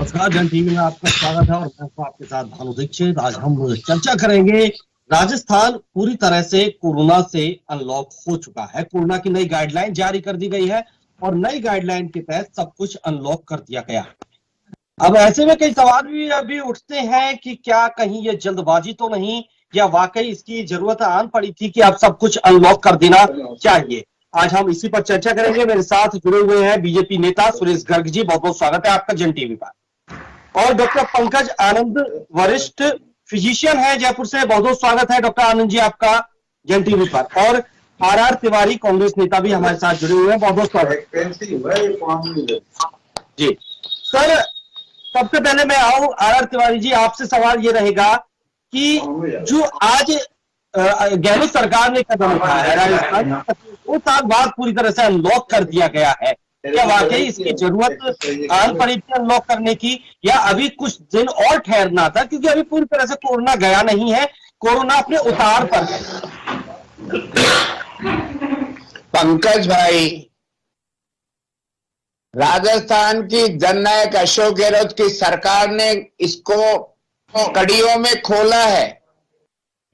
नमस्कार, जन टीवी में आपका स्वागत है और मैं हूं आपके साथ भानु दीक्षित। आज हम चर्चा करेंगे। राजस्थान पूरी तरह से कोरोना से अनलॉक हो चुका है। कोरोना की नई गाइडलाइन जारी कर दी गई है और नई गाइडलाइन के तहत सब कुछ अनलॉक कर दिया गया है। अब ऐसे में कई सवाल भी अभी उठते हैं कि क्या कहीं ये जल्दबाजी तो नहीं, या वाकई इसकी जरूरत आन पड़ी थी कि अब सब कुछ अनलॉक कर देना चाहिए। आज हम इसी पर चर्चा करेंगे। मेरे साथ जुड़े हुए हैं बीजेपी नेता सुरेश गर्ग जी। बहुत बहुत स्वागत है आपका जन टीवी पर। और डॉक्टर पंकज आनंद, वरिष्ठ फिजिशियन है जयपुर से। बहुत बहुत स्वागत है डॉक्टर आनंद जी आपका जन टीवी पर। और आर तिवारी, कांग्रेस नेता भी हमारे साथ जुड़े हुए हैं। बहुत बहुत स्वागत जी सर। सबसे पहले मैं आऊं आर तिवारी जी, आपसे सवाल ये रहेगा कि जो आज गहलोत सरकार ने कदम उठाया है राजस्थान, 2 साल बाद पूरी तरह से अनलॉक कर दिया गया है, क्या वाकई इसकी जरूरत आन पड़ी थी अनलॉक करने की, या अभी कुछ दिन और ठहरना था? क्योंकि अभी पूरी तरह से कोरोना गया नहीं है, कोरोना अपने उतार पर है। पंकज भाई, राजस्थान की जननायक अशोक गहलोत की सरकार ने इसको कड़ियों में खोला है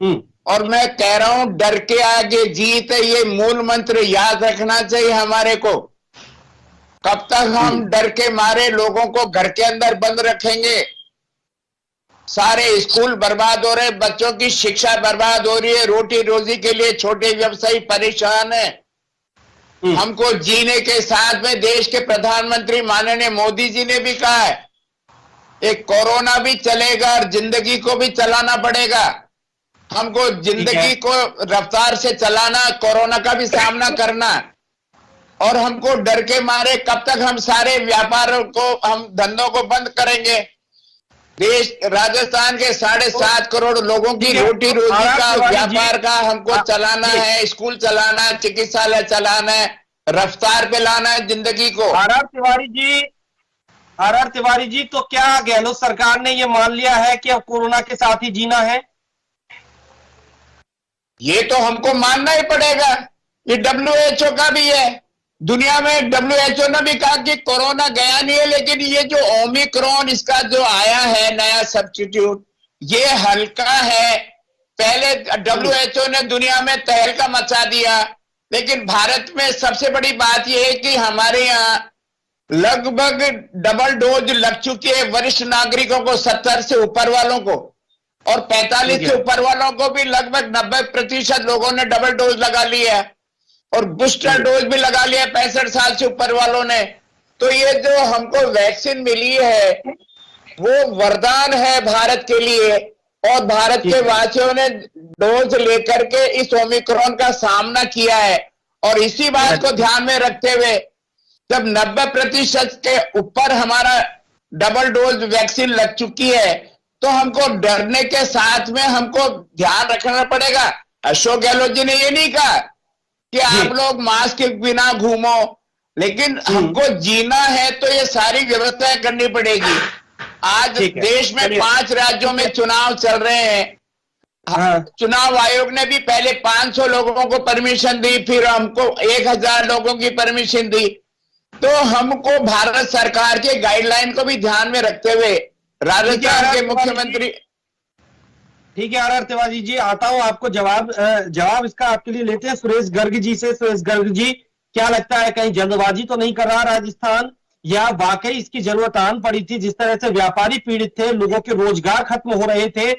और मैं कह रहा हूं, डर के आगे जीत है, ये मूल मंत्र याद रखना चाहिए हमारे को। कब तक हम डर के मारे लोगों को घर के अंदर बंद रखेंगे? सारे स्कूल बर्बाद हो रहे, बच्चों की शिक्षा बर्बाद हो रही है, रोटी रोजी के लिए छोटे व्यवसायी परेशान है। हमको जीने के साथ में देश के प्रधानमंत्री माननीय मोदी जी ने भी कहा है, एक कोरोना भी चलेगा और जिंदगी को भी चलाना पड़ेगा। हमको जिंदगी को रफ्तार से चलाना, कोरोना का भी सामना करना, और हमको डर के मारे कब तक हम सारे व्यापारों को, हम धंधों को बंद करेंगे? देश राजस्थान के 7.5 करोड़ लोगों की रोटी रोजी का, व्यापार का हमको चलाना है, स्कूल चलाना है, चिकित्सालय चलाना है, रफ्तार पे लाना है जिंदगी को। आर तिवारी जी, तो क्या गहलोत सरकार ने ये मान लिया है कि अब कोरोना के साथ ही जीना है? ये तो हमको मानना ही पड़ेगा। ये WHO का भी है। दुनिया में WHO ने भी कहा कि कोरोना गया नहीं है, लेकिन ये जो ओमिक्रॉन इसका जो आया है नया सब्स्टिट्यूट, ये हल्का है। पहले WHO ने दुनिया में तहलका मचा दिया, लेकिन भारत में सबसे बड़ी बात यह है कि हमारे यहाँ लगभग डबल डोज लग चुकी है वरिष्ठ नागरिकों को, 70 से ऊपर वालों को, और 45 से ऊपर वालों को भी लगभग 90% लोगों ने डबल डोज लगा लिया है, और बूस्टर डोज भी लगा लिया 65 साल से ऊपर वालों ने। तो ये जो हमको वैक्सीन मिली है वो वरदान है भारत के लिए, और भारत के वासियों ने डोज लेकर के इस ओमिक्रॉन का सामना किया है। और इसी बात को ध्यान में रखते हुए, जब 90% के ऊपर हमारा डबल डोज वैक्सीन लग चुकी है, तो हमको डरने के साथ में हमको ध्यान रखना पड़ेगा। अशोक गहलोत जी ने ये नहीं कहा कि आप लोग मास्क के बिना घूमो, लेकिन हमको जीना है तो ये सारी व्यवस्थाएं करनी पड़ेगी। आज देश में 5 राज्यों में चुनाव चल रहे हैं। चुनाव आयोग ने भी पहले 500 लोगों को परमिशन दी, फिर हमको 1000 लोगों की परमिशन दी। तो हमको भारत सरकार के गाइडलाइन को भी ध्यान में रखते हुए राजस्थान के मुख्यमंत्री। ठीक है आर तिवारी जी, आता हूं आपको जवाब इसका आपके लिए लेते हैं सुरेश गर्ग जी से। सुरेश गर्ग जी, क्या लगता है कहीं जल्दबाजी तो नहीं कर रहा राजस्थान, या वाकई इसकी जरूरत आन पड़ी थी? जिस तरह से व्यापारी पीड़ित थे, लोगों के रोजगार खत्म हो रहे थे,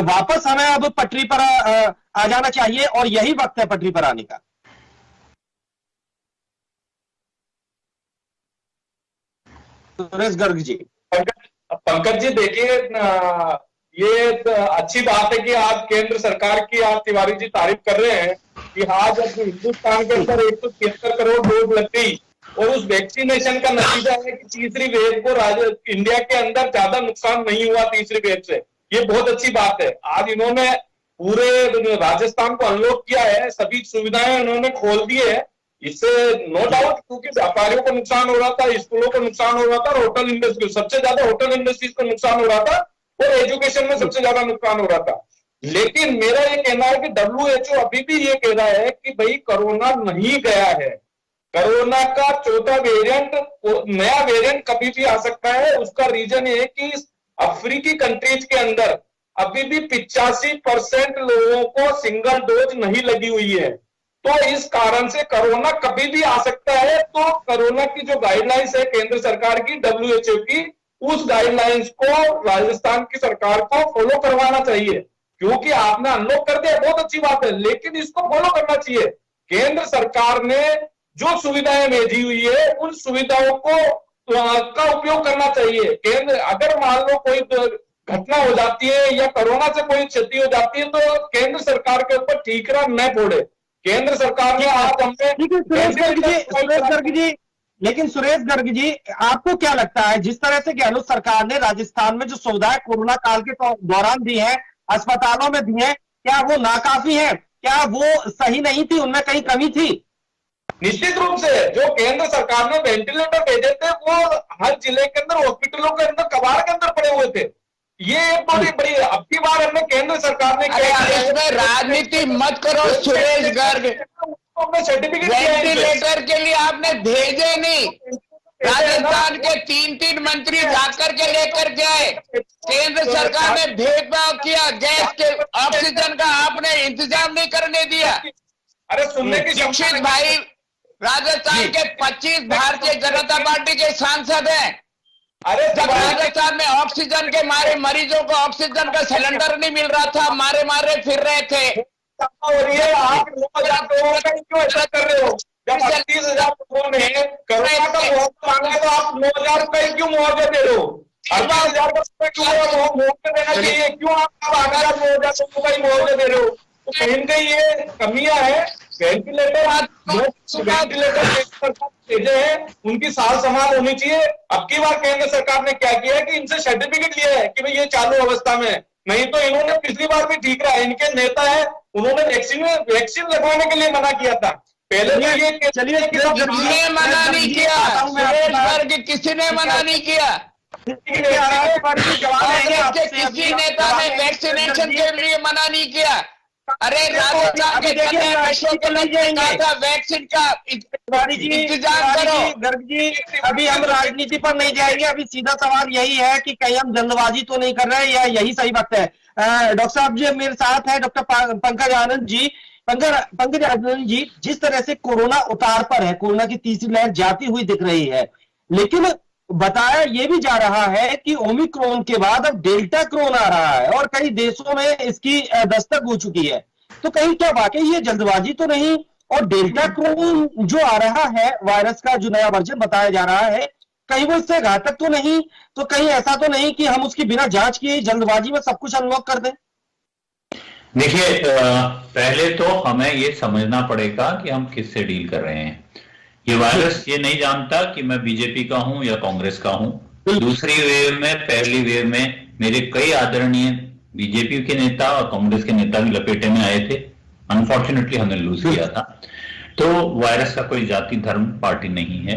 वापस हमें अब पटरी पर आ जाना चाहिए और यही वक्त है पटरी पर आने का। सुरेश गर्ग जी। पंकज जी, देखिए, ये अच्छी बात है कि आज केंद्र सरकार की आप तिवारी जी तारीफ कर रहे हैं कि आज हिंदुस्तान के अंदर 173 करोड़ डोज लग गई, और उस वैक्सीनेशन का नतीजा है कि तीसरी वेव को इंडिया के अंदर ज्यादा नुकसान नहीं हुआ तीसरी वेव से। ये बहुत अच्छी बात है। आज इन्होंने पूरे राजस्थान को अनलॉक किया है, सभी सुविधाएं उन्होंने खोल दी है। इससे नो डाउट, क्योंकि व्यापारियों को नुकसान हो रहा था, स्कूलों को नुकसान हो रहा था, होटल इंडस्ट्री, सबसे ज्यादा होटल इंडस्ट्रीज को नुकसान हो रहा था, और एजुकेशन में सबसे ज्यादा नुकसान हो रहा था। लेकिन मेरा ये कहना है कि WHO अभी भी ये कह रहा है कि भाई कोरोना नहीं गया है। कोरोना का चौथा वेरिएंट, नया वेरिएंट कभी भी आ सकता है। उसका रीजन ये है कि अफ्रीकी कंट्रीज के अंदर अभी भी 85% लोगों को सिंगल डोज नहीं लगी हुई है, तो इस कारण से कोरोना कभी भी आ सकता है। तो कोरोना की जो गाइडलाइंस है केंद्र सरकार की, WHO की, उस गाइडलाइंस को राजस्थान की सरकार को फॉलो करवाना चाहिए। क्योंकि आपने अनलॉक कर दिया, बहुत अच्छी बात है, लेकिन इसको फॉलो करना चाहिए। केंद्र सरकार ने जो सुविधाएं भेजी हुई है उन सुविधाओं को का उपयोग करना चाहिए। केंद्र, अगर मान लो कोई घटना हो जाती है या कोरोना से कोई क्षति हो जाती है, तो केंद्र सरकार के ऊपर ठीकरा न फोड़े। केंद्र सरकार ने आज हमने, सुरेश गर्ग जी, लेकिन सुरेश गर्ग जी, आपको क्या लगता है, जिस तरह से गहलोत सरकार ने राजस्थान में जो सुविधाएं कोरोना काल के दौरान दी है, अस्पतालों में दी है, क्या वो नाकाफी है? क्या वो सही नहीं थी? उनमें कहीं कमी थी? निश्चित रूप से जो केंद्र सरकार ने वेंटिलेटर भेजे थे वो हर जिले के अंदर, हॉस्पिटलों के अंदर, कबाड़ के अंदर पड़े हुए थे। ये एक बड़ी बड़ी, अब की बार हमने केंद्र सरकार ने इसमें राजनीति मत करो सुरेश गर्ग। सर्टिफिकेट वेंटिलेटर के लिए आपने भेजे नहीं, राजस्थान के 3 मंत्री जाकर के लेकर गए। केंद्र सरकार ने भेदभाव किया, गैस के ऑक्सीजन का आपने इंतजाम नहीं करने दिया। अरे सुनने की दीक्षित भाई राजस्थान के 25 भारतीय जनता पार्टी के सांसद हैं। अरे जब राजस्थान में ऑक्सीजन के मारे मरीजों को ऑक्सीजन का सिलेंडर नहीं मिल रहा था, मारे मारे फिर रहे थे। और ये आप 9,000 लोगों का क्यों ऐसा कर रहे हो? जब 38,000 लोगों ने कोरोना का मुआवजा मांगा तो आप 9,000 रुपए क्यों मुआवजा दे रहे हो? 18,000 रुपए क्यों मुआवजा देना चाहिए? क्यों आप 8,000 लोगों का ही मुआवजा दे रहे हो? तो कहीं ना कहीं ये कमियां है। वेंटिलेटर भेजे हैं, उनकी साल संभाल होनी चाहिए। अब की बार केंद्र सरकार ने क्या किया है कि इनसे सर्टिफिकेट लिया है कि भाई ये चालू अवस्था में, नहीं तो इन्होंने पिछली बार भी ठीक रहा। इनके नेता है, उन्होंने वैक्सीन लगवाने के लिए मना किया था पहले। तो ये चलिए, किसने मना नहीं किया? सुरेश गर्ग, किसी ने मना नहीं किया? किसी नेता ने वैक्सीनेशन के लिए मना नहीं किया। अरे राजस्थान के वैक्सीन का इंतजाम करो। गर्ग जी, अभी हम राजनीति पर नहीं जाएंगे, अभी सीधा सवाल यही है कि कहीं हम जल्दबाजी तो नहीं कर रहे हैं, या यही सही बात है? डॉक्टर साहब जी मेरे साथ है, डॉक्टर पंकज आनंद जी। पंकज आनंद जी, जिस तरह से कोरोना उतार पर है, कोरोना की तीसरी लहर जाती हुई दिख रही है, लेकिन बताया यह भी जा रहा है कि ओमिक्रॉन के बाद अब डेल्टा क्रोन आ रहा है और कई देशों में इसकी दस्तक हो चुकी है। तो कहीं क्या वाकई ये जल्दबाजी तो नहीं? और डेल्टा क्रोन जो आ रहा है, वायरस का जो नया वर्जन बताया जा रहा है, कहीं वो इससे घातक तो नहीं? तो कहीं ऐसा तो नहीं कि हम उसकी बिना जांच किए जल्दबाजी में सब कुछ अनलॉक कर दें? देखिए, पहले तो हमें ये समझना पड़ेगा कि हम किससे डील कर रहे हैं। ये वायरस ये नहीं जानता कि मैं बीजेपी का हूं या कांग्रेस का हूं। दूसरी वेव में, पहली वेव में मेरे कई आदरणीय बीजेपी के नेता और कांग्रेस के नेता भी लपेटे में आए थे। अनफॉर्चुनेटली हमने लूज किया था। तो वायरस का कोई जाति धर्म पार्टी नहीं है।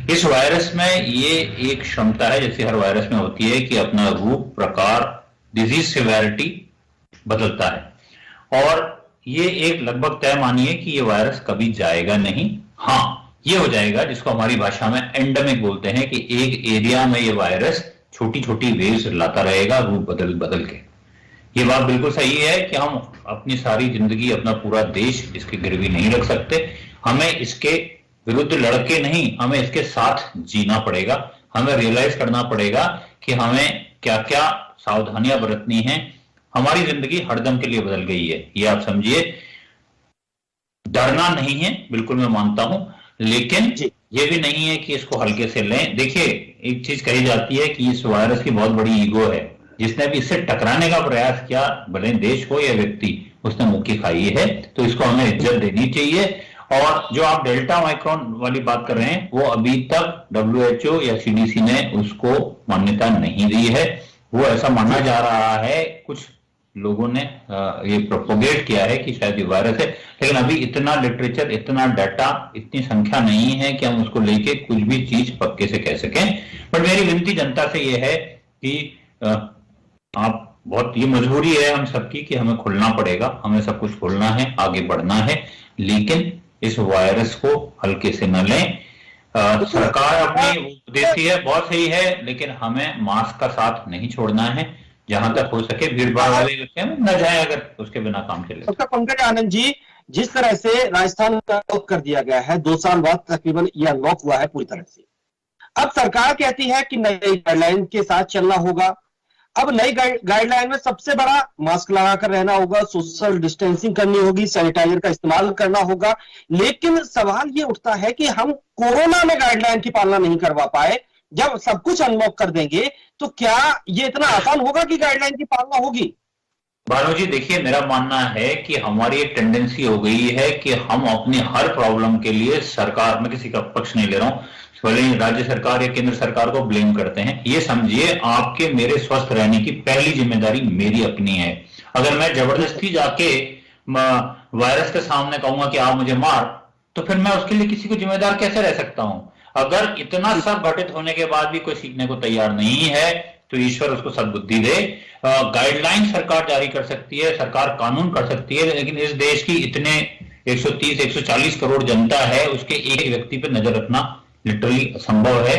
इस वायरस में ये एक क्षमता है, जैसे हर वायरस में होती है, कि अपना रूप, प्रकार, डिजीज सिवेरिटी बदलता है। और ये एक लगभग तय मानिए कि ये वायरस कभी जाएगा नहीं। हाँ, ये हो जाएगा जिसको हमारी भाषा में एंडेमिक बोलते हैं, कि एक एरिया में ये वायरस छोटी छोटी वेव्स लाता रहेगा, रूप बदल बदल के। ये बात बिल्कुल सही है कि हम अपनी सारी जिंदगी, अपना पूरा देश इसकी गिरवी नहीं रख सकते। हमें इसके विरुद्ध लड़के नहीं, हमें इसके साथ जीना पड़ेगा। हमें रियलाइज करना पड़ेगा कि हमें क्या क्या सावधानियां बरतनी हैं। हमारी जिंदगी हरदम के लिए बदल गई है, ये आप समझिए। डरना नहीं है, बिल्कुल मैं मानता हूं, लेकिन ये भी नहीं है कि इसको हल्के से लें। देखिए, एक चीज कही जाती है कि इस वायरस की बहुत बड़ी ईगो है। जिसने भी इससे टकराने का प्रयास किया, भले देश हो या व्यक्ति, उसने मुक्की खाई है। तो इसको हमें इज्जत देनी चाहिए। और जो आप डेल्टा माइक्रॉन वाली बात कर रहे हैं, वो अभी तक WHO या CDC ने उसको मान्यता नहीं दी है। वो ऐसा माना जा रहा है, कुछ लोगों ने ये प्रोपोगेट किया है कि शायद ये वायरस है, लेकिन अभी इतना लिटरेचर, इतना डाटा, इतनी संख्या नहीं है कि हम उसको लेके कुछ भी चीज पक्के से कह सकें। पर मेरी विनती जनता से ये है कि आप बहुत, ये मजबूरी है हम सबकी कि हमें खुलना पड़ेगा, हमें सब कुछ खोलना है, आगे बढ़ना है, लेकिन इस वायरस को हल्के से न लें। सरकार अपनी देती है, बहुत सही है, लेकिन हमें मास्क का साथ नहीं छोड़ना है। जहां तक हो सके भीड़ भाड़ वाले इलाके में न जाए, अगर उसके बिना काम चले। डॉक्टर पंकज आनंद जी, जिस तरह से राजस्थान का अनलॉक कर दिया गया है, 2 साल बाद तकरीबन यह अनलॉक हुआ है पूरी तरह से। अब सरकार कहती है कि नई गाइडलाइन के साथ चलना होगा। अब नई गाइडलाइन में सबसे बड़ा मास्क लगाकर रहना होगा, सोशल डिस्टेंसिंग करनी होगी, सैनिटाइजर का इस्तेमाल करना होगा। लेकिन सवाल ये उठता है कि हम कोरोना में गाइडलाइन की पालना नहीं करवा पाए, जब सब कुछ अनलॉक कर देंगे तो क्या ये इतना आसान होगा कि गाइडलाइन की पालना होगी? भानु जी, देखिए, मेरा मानना है कि हमारी एक टेंडेंसी हो गई है कि हम अपनी हर प्रॉब्लम के लिए सरकार में, किसी का पक्ष नहीं ले रहा हूं, भले ही राज्य सरकार या केंद्र सरकार को ब्लेम करते हैं। ये समझिए, आपके मेरे स्वस्थ रहने की पहली जिम्मेदारी मेरी अपनी है। अगर मैं जबरदस्ती जाके वायरस के सामने कहूंगा कि आप मुझे मार, तो फिर मैं उसके लिए किसी को जिम्मेदार कैसे रह सकता हूं? अगर इतना सब घटित होने के बाद भी कोई सीखने को तैयार नहीं है, तो ईश्वर उसको सद्बुद्धि दे। गाइडलाइन सरकार जारी कर सकती है, सरकार कानून कर सकती है, लेकिन इस देश की इतने 130-140 करोड़ जनता है, उसके एक व्यक्ति पे नजर रखना लिटरली असंभव है।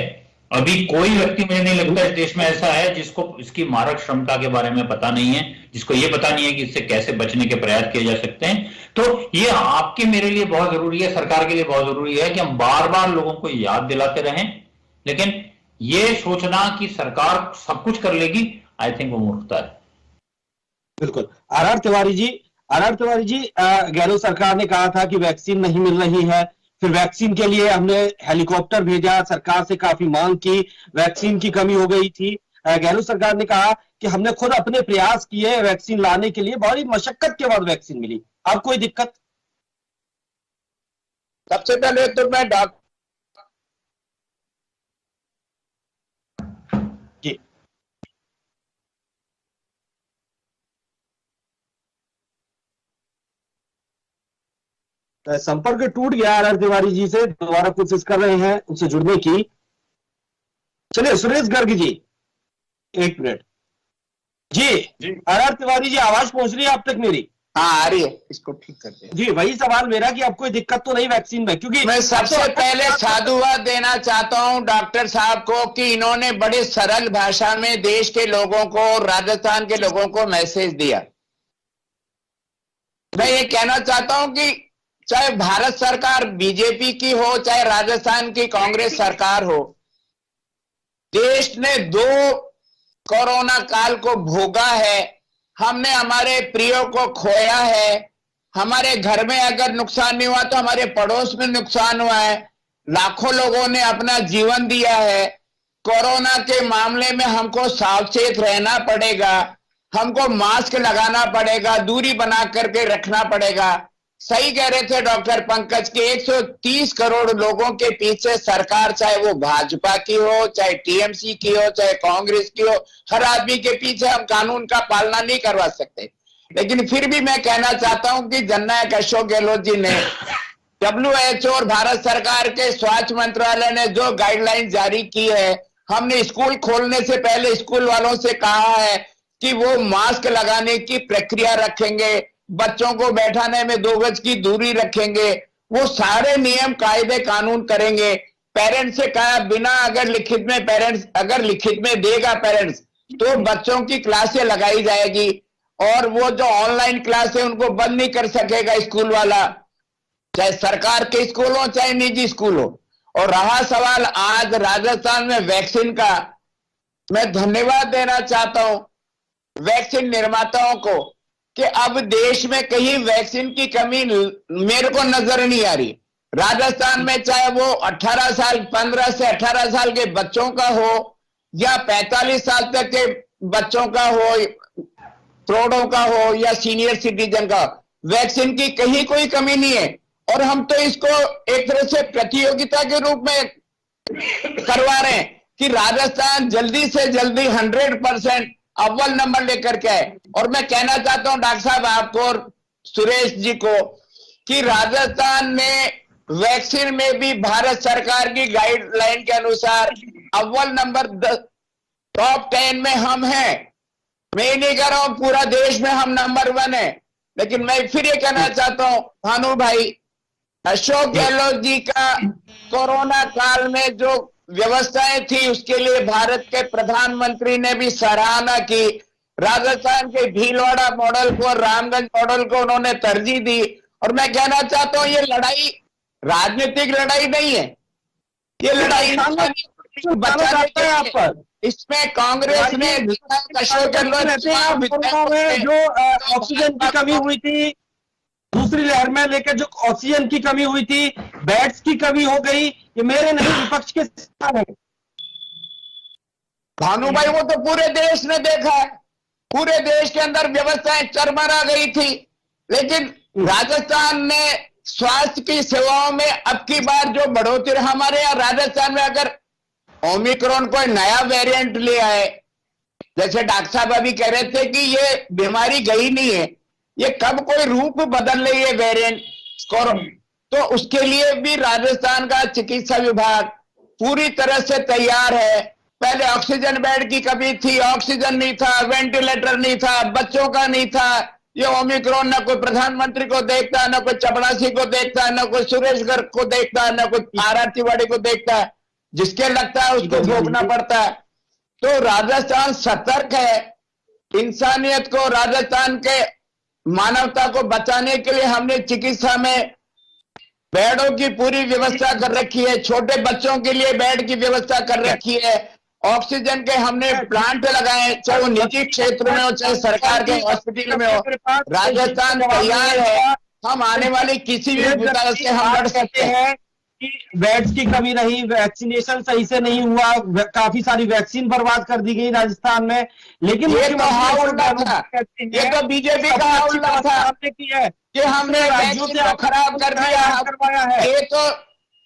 अभी कोई व्यक्ति, मुझे नहीं लगता, इस देश में ऐसा है जिसको इसकी मारक क्षमता के बारे में पता नहीं है, जिसको ये पता नहीं है कि इससे कैसे बचने के प्रयास किए जा सकते हैं। तो ये आपके मेरे लिए बहुत जरूरी है, सरकार के लिए बहुत जरूरी है कि हम बार बार लोगों को याद दिलाते रहें। लेकिन ये सोचना कि सरकार सब कुछ कर लेगी, आई थिंक वो मूर्खता है। बिल्कुल। आर तिवारी जी, गहलोत सरकार ने कहा था कि वैक्सीन नहीं मिल रही है, फिर वैक्सीन के लिए हमने हेलीकॉप्टर भेजा, सरकार से काफी मांग की, वैक्सीन की कमी हो गई थी। गहलोत सरकार ने कहा कि हमने खुद अपने प्रयास किए वैक्सीन लाने के लिए, बड़ी मशक्कत के बाद वैक्सीन मिली। अब कोई दिक्कत? सबसे पहले तो मैं जी, संपर्क टूट गया आर तिवारी जी से, दोबारा कोशिश कर रहे हैं उनसे जुड़ने की। चलिए Suresh Garg ji, 1 minute ji. Are Tiwari ji, आवाज पहुंच रही है आप तक मेरी? हाँ, आ रही है, इसको ठीक कर दे जी। वही सवाल मेरा कि अब कोई दिक्कत तो नहीं वैक्सीन में? क्योंकि मैं सबसे पहले साधुवाद देना चाहता हूं डॉक्टर साहब को कि इन्होंने बड़े सरल भाषा में देश के लोगों को, राजस्थान के लोगों को मैसेज दिया। मैं ये कहना चाहता हूं कि चाहे भारत सरकार बीजेपी की हो, चाहे राजस्थान की कांग्रेस सरकार हो, देश ने 2 कोरोना काल को भोगा है। हमने हमारे प्रियो को खोया है। हमारे घर में अगर नुकसान नहीं हुआ तो हमारे पड़ोस में नुकसान हुआ है। लाखों लोगों ने अपना जीवन दिया है। कोरोना के मामले में हमको सावचेत रहना पड़ेगा, हमको मास्क लगाना पड़ेगा, दूरी बना करके रखना पड़ेगा। सही कह रहे थे डॉक्टर पंकज के 130 करोड़ लोगों के पीछे सरकार, चाहे वो भाजपा की हो, चाहे टीएमसी की हो, चाहे कांग्रेस की हो, हर आदमी के पीछे हम कानून का पालना नहीं करवा सकते। लेकिन फिर भी मैं कहना चाहता हूं कि जननायक अशोक गहलोत जी ने, WHO और भारत सरकार के स्वास्थ्य मंत्रालय ने जो गाइडलाइन जारी की है, हमने स्कूल खोलने से पहले स्कूल वालों से कहा है कि वो मास्क लगाने की प्रक्रिया रखेंगे, बच्चों को बैठाने में 2 गज की दूरी रखेंगे, वो सारे नियम कायदे कानून करेंगे। पेरेंट्स से कहा, बिना अगर लिखित में पेरेंट्स, अगर लिखित में देगा पेरेंट्स, तो बच्चों की क्लासें लगाई जाएगी, और वो जो ऑनलाइन क्लास है उनको बंद नहीं कर सकेगा स्कूल वाला, चाहे सरकार के स्कूल हो चाहे निजी स्कूल हो। और रहा सवाल आज राजस्थान में वैक्सीन का, मैं धन्यवाद देना चाहता हूं वैक्सीन निर्माताओं को कि अब देश में कहीं वैक्सीन की कमी मेरे को नजर नहीं आ रही। राजस्थान में चाहे वो 18 साल 15 से 18 साल के बच्चों का हो या 45 साल तक के बच्चों का हो, प्रौढ़ों का हो या सीनियर सिटीजन का, वैक्सीन की कहीं कोई कमी नहीं है। और हम तो इसको एक तरह से प्रतियोगिता के रूप में करवा रहे हैं कि राजस्थान जल्दी से जल्दी 100% अव्वल नंबर लेकर के आए। और मैं कहना चाहता हूं डॉक्टर साहब आपको और सुरेश जी को कि राजस्थान ने वैक्सीन में भी भारत सरकार की गाइडलाइन के अनुसार अव्वल नंबर टॉप 10 में हम हैं। मैं नहीं कह रहा हूं पूरा देश में हम नंबर 1 है, लेकिन मैं फिर ये कहना चाहता हूं भानु भाई अशोक गहलोत जी का कोरोना काल में जो व्यवस्थाएं थी उसके लिए भारत के प्रधानमंत्री ने भी सराहना की। राजस्थान के भीलवाड़ा मॉडल को, रामगंज मॉडल को उन्होंने तरजीह दी। और मैं कहना चाहता हूं ये लड़ाई राजनीतिक लड़ाई नहीं है, ये लड़ाई बचाने के लिए। इसमें कांग्रेस ने अशोक गहलोत जो ऑक्सीजन की कमी हुई थी, दूसरी लहर में लेकर जो ऑक्सीजन की कमी हुई थी, बेड्स की कमी हो गई, ये मेरे नहीं विपक्ष के साथ है। भानु भाई वो तो पूरे देश ने देखा है, पूरे देश के अंदर व्यवस्थाएं चरमरा गई थी। लेकिन राजस्थान ने स्वास्थ्य की सेवाओं में अब की बार जो बढ़ोतरी, हमारे यहाँ राजस्थान में अगर ओमिक्रॉन कोई नया वेरिएंट ले आए, जैसे डॉक्टर साहब अभी कह रहे थे कि ये बीमारी गई नहीं है, ये कब कोई रूप बदल रही है वेरिएंट कोरोना, तो उसके लिए भी राजस्थान का चिकित्सा विभाग पूरी तरह से तैयार है। पहले ऑक्सीजन बेड की कमी थी, ऑक्सीजन नहीं था, वेंटिलेटर नहीं था, बच्चों का नहीं था। ये ओमिक्रॉन न कोई प्रधानमंत्री को देखता, न कोई चपड़ासी को देखता, न कोई सुरेश गर्ग को देखता, न कोई आर तिवारी को देखता, जिसके लगता है उसको भोगना पड़ता है। तो राजस्थान सतर्क है। इंसानियत को, राजस्थान के मानवता को बचाने के लिए हमने चिकित्सा में बेडों की पूरी व्यवस्था कर रखी है, छोटे बच्चों के लिए बेड की व्यवस्था कर रखी है, ऑक्सीजन के हमने प्लांट लगाए, चाहे वो निजी क्षेत्र में हो चाहे सरकार के हॉस्पिटल में हो। राजस्थान तैयार है, हम आने वाली किसी भी विपदा से हम लड़ सकते हैं। बेड्स की कमी रही, वैक्सीनेशन सही से नहीं हुआ, काफी सारी वैक्सीन बर्बाद कर दी गई राजस्थान में। लेकिन ये तो हाउल्ला था, ये तो बीजेपी का हाउल्ला था कि हमने वैक्सीन को खराब कर दिया। ये तो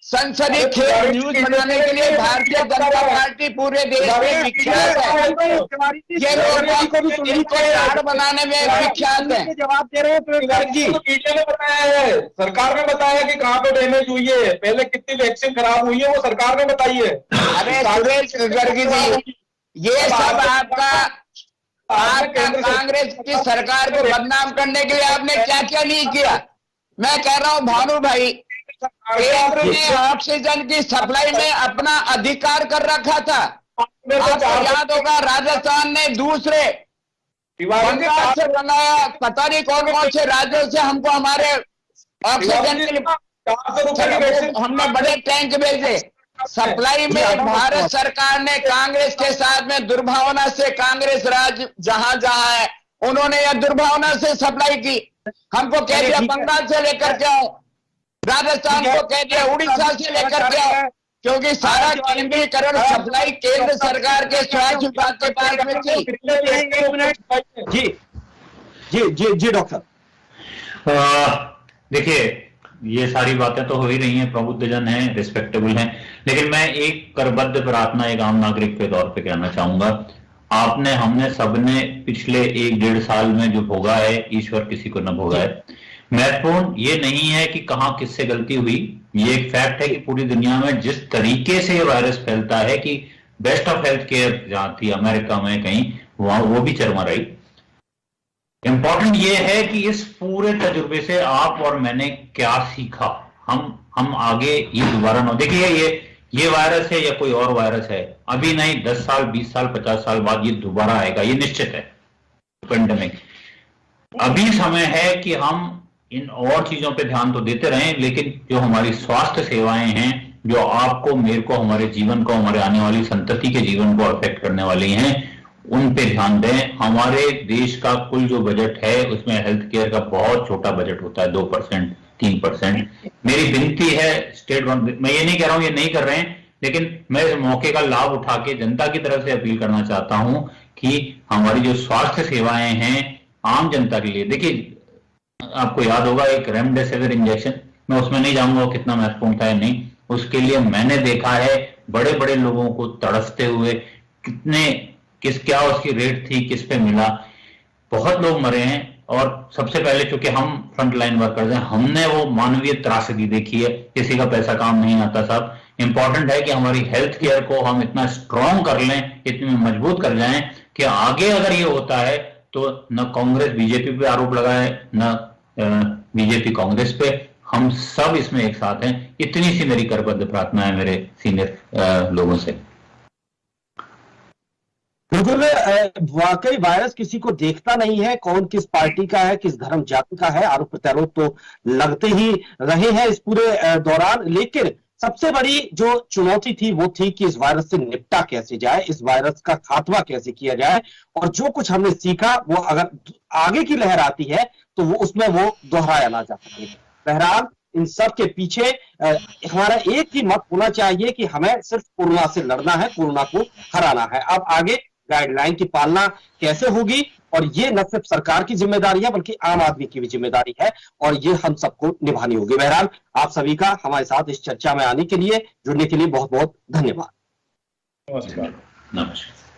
संसदीय खेल न्यूज बनाने के लिए भारतीय जनता पार्टी पूरे देश में विख्यात है। ये लोग इनको कार्ड बनाने में विख्यात है। जवाब दे रहे हैं जी, मीडिया ने बताया है, सरकार ने बताया कि कहाँ पे डैमेज हुई है, पहले कितनी वैक्सीन खराब हुई है वो सरकार ने बताई है। अरे सुरेश गर्ग जी, ये सब आपका कांग्रेस की सरकार को बदनाम करने के लिए आपने क्या क्या नहीं किया। मैं कह रहा हूँ भानु भाई, केंद्र ने ऑक्सीजन की सप्लाई में अपना अधिकार कर रखा था। आपको याद होगा राजस्थान ने दूसरे बंगाल से बनाया, पता नहीं कौन कौन से राज्यों से हमको हमारे ऑक्सीजन के लिए हमने बड़े टैंक भेजे। सप्लाई में भारत सरकार ने कांग्रेस के साथ में दुर्भावना से, कांग्रेस राज जहां जहां है उन्होंने यह दुर्भावना से सप्लाई की। हमको कह दिया बंगाल से लेकर के आओ, राजस्थान को कह दिया उड़ीसा से लेकर के आओ, क्योंकि सारा केंद्रीकरण सप्लाई केंद्र सरकार के स्वास्थ्य विभाग के पास में थी। जी जी जी जी डॉक्टर, देखिए ये सारी बातें तो हो ही रही हैं, प्रबुद्ध जन हैं, रिस्पेक्टेबल हैं, लेकिन मैं एक करबद्ध प्रार्थना एक आम नागरिक के तौर पे कहना चाहूंगा। आपने, हमने सबने पिछले 1-1.5 साल में जो भोगा है, ईश्वर किसी को न भोगा है। महत्वपूर्ण ये नहीं है कि कहां किससे गलती हुई, ये एक फैक्ट है कि पूरी दुनिया में जिस तरीके से वायरस फैलता है कि बेस्ट ऑफ हेल्थ केयर जहां थी अमेरिका में कहीं, वहां वो भी चरमराई। इंपॉर्टेंट ये है कि इस पूरे तजुर्बे से आप और मैंने क्या सीखा, हम आगे ये दोबारा न। देखिए ये वायरस है या कोई और वायरस है, अभी नहीं 10 साल 20 साल 50 साल बाद ये दोबारा आएगा, ये निश्चित है। पेंडेमिक, अभी समय है कि हम इन और चीजों पे ध्यान तो देते रहें, लेकिन जो हमारी स्वास्थ्य सेवाएं हैं, जो आपको, मेरे को, हमारे जीवन को, हमारे आने वाली संतति के जीवन को अफेक्ट करने वाली हैं, उन पे ध्यान दें। हमारे देश का कुल जो बजट है उसमें हेल्थ केयर का बहुत छोटा बजट होता है, 2% 3%। मेरी विनती है स्टेट, मैं ये नहीं कह रहा हूं ये नहीं कर रहे हैं, लेकिन मैं इस मौके का लाभ उठा के जनता की तरफ से अपील करना चाहता हूं कि हमारी जो स्वास्थ्य सेवाएं हैं आम जनता के लिए, देखिए आपको याद होगा एक रेमडेसिविर इंजेक्शन, मैं उसमें नहीं जाऊंगा वो कितना महत्वपूर्ण था या नहीं, उसके लिए मैंने देखा है बड़े बड़े लोगों को तड़फते हुए, क्या उसकी रेट थी, किस पे मिला, बहुत लोग मरे हैं। और सबसे पहले चूंकि हम फ्रंट लाइन वर्कर्स हैं, हमने वो मानवीय त्रासदी देखी है, किसी का पैसा काम नहीं आता साहब। इंपॉर्टेंट है कि हमारी हेल्थ केयर को हम इतना स्ट्रॉन्ग कर लें, इतनी मजबूत कर जाएं कि आगे अगर ये होता है तो न कांग्रेस बीजेपी पे आरोप लगाए, न बीजेपी कांग्रेस पे, हम सब इसमें एक साथ हैं। इतनी सी मेरी करबद्ध प्रार्थना है मेरे सीनियर लोगों से। बिल्कुल, वाकई वायरस किसी को देखता नहीं है, कौन किस पार्टी का है, किस धर्म जाति का है। आरोप प्रत्यारोप तो लगते ही रहे हैं इस पूरे दौरान, लेकिन सबसे बड़ी जो चुनौती थी वो थी कि इस वायरस से निपटा कैसे जाए, इस वायरस का खात्मा कैसे किया जाए। और जो कुछ हमने सीखा वो अगर आगे की लहर आती है तो वो उसमें वो दोहराया ना जा सके। बहरहाल इन सब के पीछे हमारा एक ही मत होना चाहिए कि हमें सिर्फ कोरोना से लड़ना है, कोरोना को हराना है। अब आगे गाइडलाइन की पालना कैसे होगी, और ये न सिर्फ सरकार की जिम्मेदारी है बल्कि आम आदमी की भी जिम्मेदारी है, और ये हम सबको निभानी होगी। बहरहाल आप सभी का हमारे साथ इस चर्चा में आने के लिए, जुड़ने के लिए बहुत बहुत धन्यवाद। नमस्कार। नमस्कार।